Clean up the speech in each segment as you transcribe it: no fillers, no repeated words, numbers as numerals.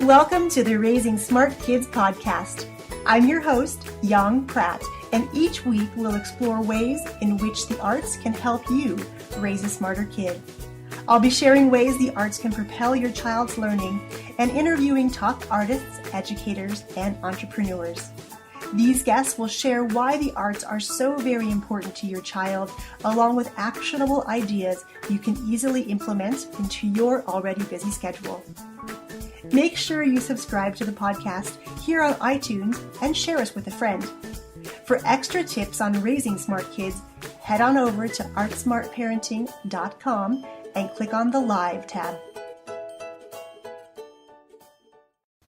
Welcome to the Raising Smart Kids podcast. I'm your host, Yong, and each week we'll explore ways in which the arts can help you raise a smarter kid. I'll be sharing ways the arts can propel your child's learning and interviewing top artists, educators, and entrepreneurs. These guests will share why the arts are so very important to your child, along with actionable ideas you can easily implement into your already busy schedule. Make sure you subscribe to the podcast here on iTunes and share us with a friend. For extra tips on raising smart kids, head on over to artsmartparenting.com and click on the Live tab.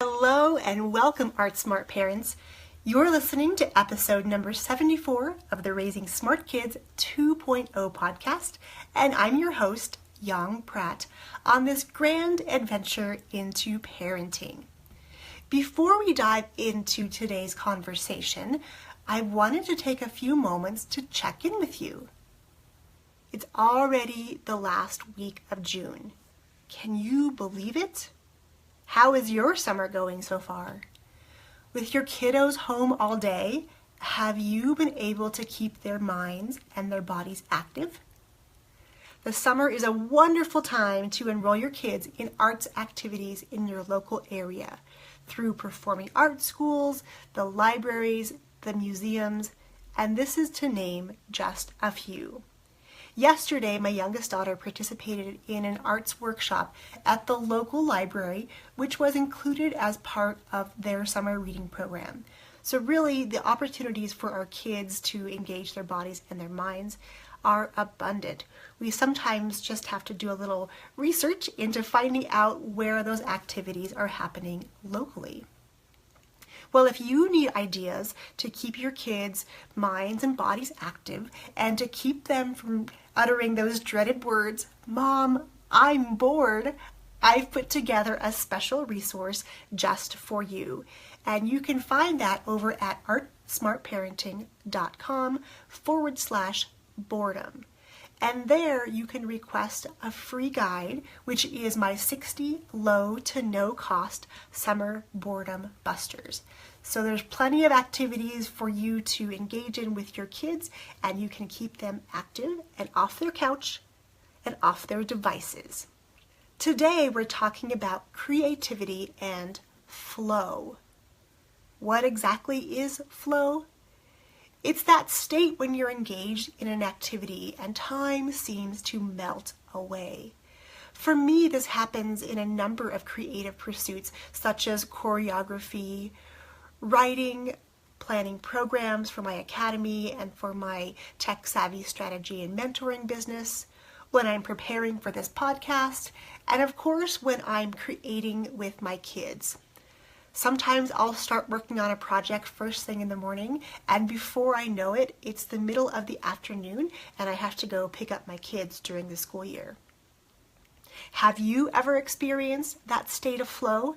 Hello and welcome, Art Smart parents. You're listening to episode number 74 of the Raising Smart Kids 2.0 podcast, and I'm your host, Yong Pratt, on this grand adventure into parenting. Before we dive into today's conversation, I wanted to take a few moments to check in with you. It's already the last week of June. Can you believe it? How is your summer going so far? With your kiddos home all day, have you been able to keep their minds and their bodies active? The summer is a wonderful time to enroll your kids in arts activities in your local area through performing arts schools, the libraries, the museums, and this is to name just a few. Yesterday, my youngest daughter participated in an arts workshop at the local library, which was included as part of their summer reading program. So really, the opportunities for our kids to engage their bodies and their minds are abundant. We sometimes just have to do a little research into finding out where those activities are happening locally. Well, if you need ideas to keep your kids' minds and bodies active and to keep them from uttering those dreaded words, "Mom, I'm bored," I've put together a special resource just for you. And you can find that over at artsmartparenting.com/boredom. And there you can request a free guide, which is my 60 low to no cost summer boredom busters. So there's plenty of activities for you to engage in with your kids, and you can keep them active and off their couch and off their devices. Today we're talking about creativity and flow. What exactly is flow? It's that state when you're engaged in an activity and time seems to melt away. For me, this happens in a number of creative pursuits, such as choreography, writing, planning programs for my academy and for my tech-savvy strategy and mentoring business, when I'm preparing for this podcast, and of course, when I'm creating with my kids. Sometimes I'll start working on a project first thing in the morning, and before I know it, it's the middle of the afternoon and I have to go pick up my kids during the school year. Have you ever experienced that state of flow?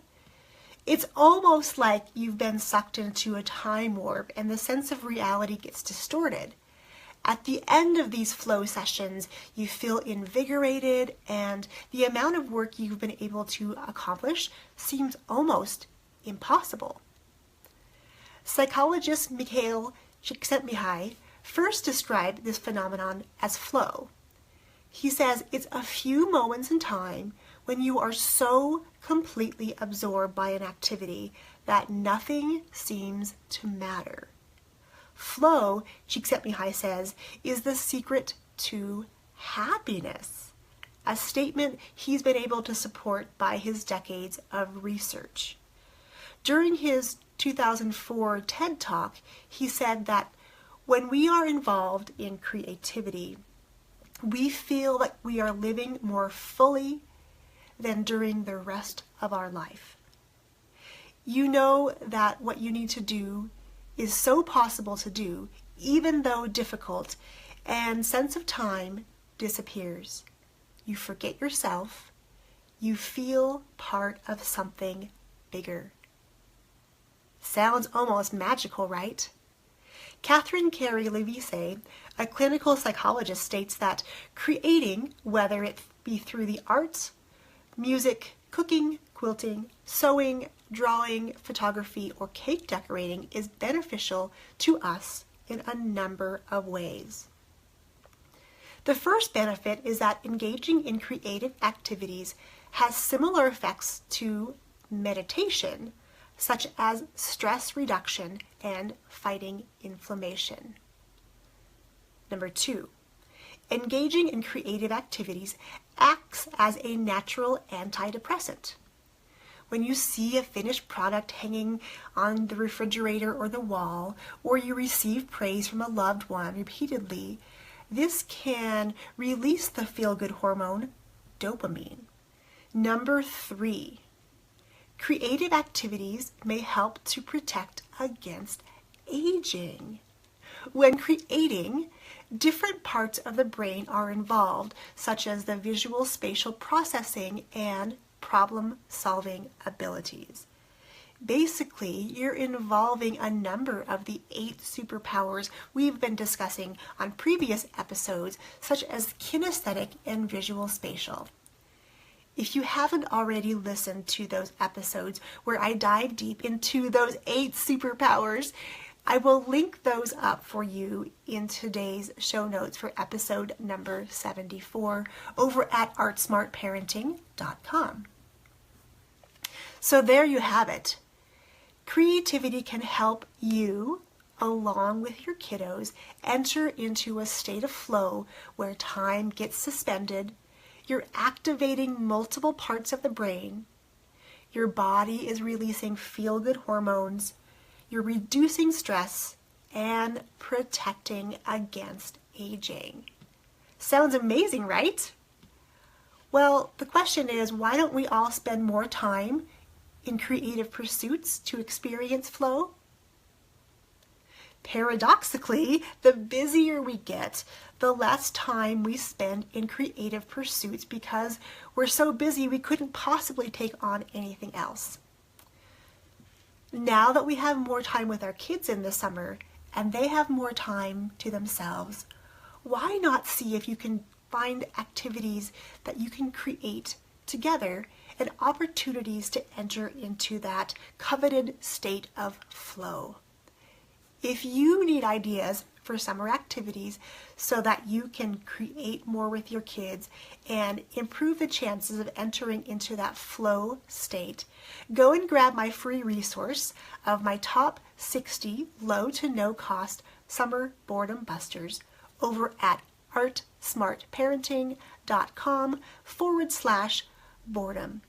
It's almost like you've been sucked into a time warp and the sense of reality gets distorted. At the end of these flow sessions, you feel invigorated and the amount of work you've been able to accomplish seems almost impossible. Psychologist Mikhail Csikszentmihalyi first described this phenomenon as flow. He says it's a few moments in time when you are so completely absorbed by an activity that nothing seems to matter. Flow, Csikszentmihalyi says, is the secret to happiness, a statement he's been able to support by his decades of research. During his 2004 TED Talk, he said that when we are involved in creativity, we feel like we are living more fully than during the rest of our life. You know that what you need to do is so possible to do, even though difficult, and sense of time disappears. You forget yourself. You feel part of something bigger. Sounds almost magical, right? Catherine Carey Levise, a clinical psychologist, states that creating, whether it be through the arts, music, cooking, quilting, sewing, drawing, photography, or cake decorating is beneficial to us in a number of ways. The first benefit is that engaging in creative activities has similar effects to meditation, such as stress reduction and fighting inflammation. Number 2, engaging in creative activities acts as a natural antidepressant. When you see a finished product hanging on the refrigerator or the wall, or you receive praise from a loved one repeatedly, this can release the feel-good hormone, dopamine. Number 3, creative activities may help to protect against aging. When creating, different parts of the brain are involved, such as the visual spatial processing and problem-solving abilities. Basically, you're involving a number of the 8 superpowers we've been discussing on previous episodes, such as kinesthetic and visual spatial. If you haven't already listened to those episodes where I dive deep into those 8 superpowers, I will link those up for you in today's show notes for episode number 74 over at artsmartparenting.com. So there you have it. Creativity can help you, along with your kiddos, enter into a state of flow where time gets suspended. You're activating multiple parts of the brain. Your body is releasing feel-good hormones. You're reducing stress and protecting against aging. Sounds amazing, right? Well, the question is, why don't we all spend more time in creative pursuits to experience flow? Paradoxically, the busier we get, the less time we spend in creative pursuits because we're so busy we couldn't possibly take on anything else. Now that we have more time with our kids in the summer and they have more time to themselves, why not see if you can find activities that you can create together and opportunities to enter into that coveted state of flow. If you need ideas for summer activities so that you can create more with your kids and improve the chances of entering into that flow state, go and grab my free resource of my top 60 low to no cost summer boredom busters over at artsmartparenting.com/boredom.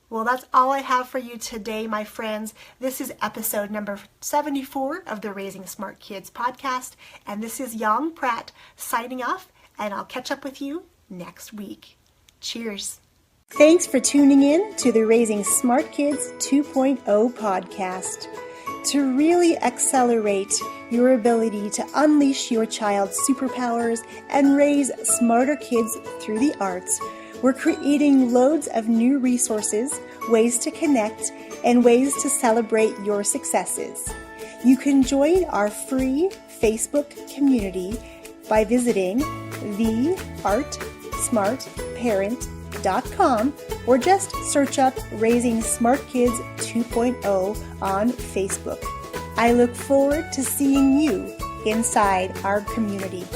Well, that's all I have for you today, my friends. This is episode number 74 of the Raising Smart Kids podcast, and this is Yong Pratt signing off, and I'll catch up with you next week. Cheers. Thanks for tuning in to the Raising Smart Kids 2.0 podcast. To really accelerate your ability to unleash your child's superpowers and raise smarter kids through the arts, we're creating loads of new resources, ways to connect, and ways to celebrate your successes. You can join our free Facebook community by visiting theartsmartparent.com or just search up Raising Smart Kids 2.0 on Facebook. I look forward to seeing you inside our community.